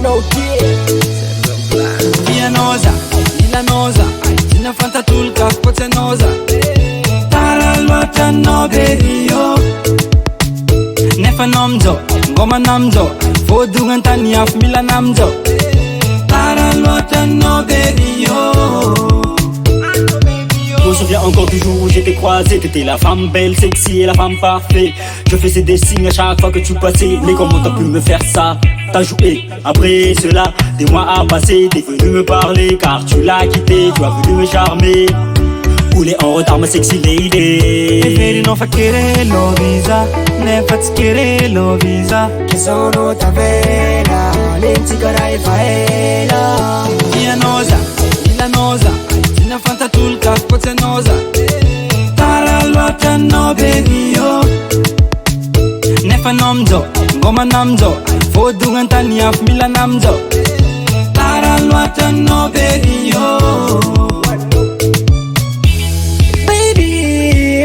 Nouvauté. Noza, ila noza, sina fanta tulka pote noza. Tara loata no baby yo. Nefa namjo, ngoma namjo, vodungan taniaf mila namjo. Tara loata no baby yo. Je me souviens encore du jour où j'étais croisé. T'étais la femme belle, sexy et la femme parfaite. Je faisais des signes à chaque fois que tu passais. Mais comment t'as pu me faire ça? T'as joué. Après cela, des mois à passer. T'es venu me parler car tu l'as quitté. Tu as voulu me charmer. Rouler en retard ma sexy lady. E veri non fa querer lo visa, ne faz querer lo visa. Che sono tavela, lenticora e faela. Via noza, ila noza, sina fanta tulka pote noza. Tara loata no baby yo. Nefa namjo, ngoma namjo, vodungan taniaf mila namjo. Tara loata no baby yo.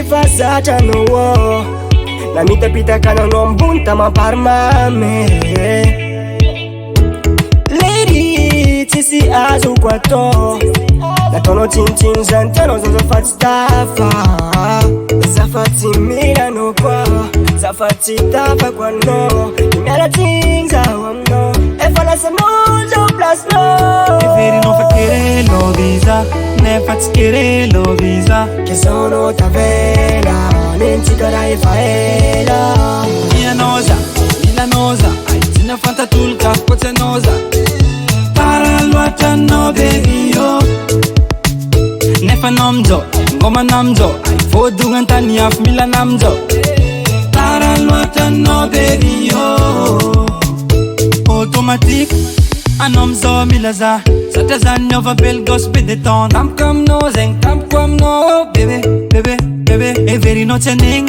Fasata no wo na mita pita kana no mbunta maparma me. Lady tisi azu kwato na tono chin zantano zo fatstafa zafati mira no kwa zafati tafa kwa no imera tinga wamno e fala samujo plus no. E veri non fa querer lo visa, ne faz querer lo visa. Che sono tavela, lenticora e faela. Via noza, ila noza, sina fanta tulka pote noza. Tara loata no baby yo. Nefa namjo, ngoma namjo, vodungan taniaf mila namjo. Tara loata no baby yo. Automatique, un homme zo milaza. Sata zanyo va bel gospel de ton. Tam comme no zeng, tam comme no bébé, bébé, bébé. E veri no chening,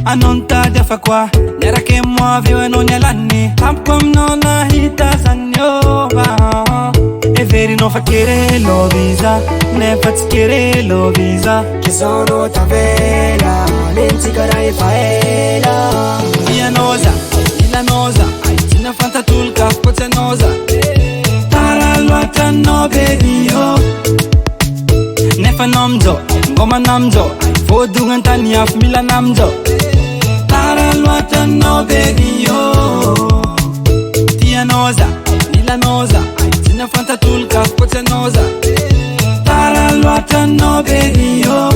anonta defa qua. Nera che muove non è l'anni. Tam comme no na hita zanyo va. E veri non fa querer lo visa, ne faz querer lo visa. Che sono tavela, lenticora e faela. Via noza, ila noza, sina fanta tulka pote noza. Tara loata no baby yo. Nefa namjo, ngoma namjo, vodungan taniaf mila namjo. Tara loata no baby yo. Tia noza, ila noza, sina fanta tulka pote noza. Tara loata no baby yo.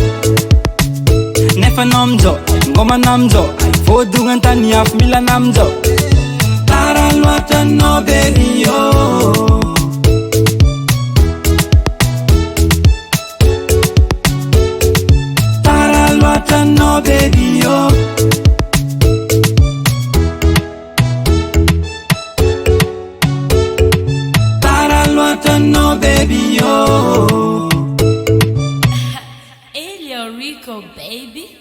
Nefa namjo, ngoma namjo, vodungan taniaf mila namjo. Tara loata no baby yo. Tara loata no baby yo. Tara loata no baby yo. Elio Rico baby.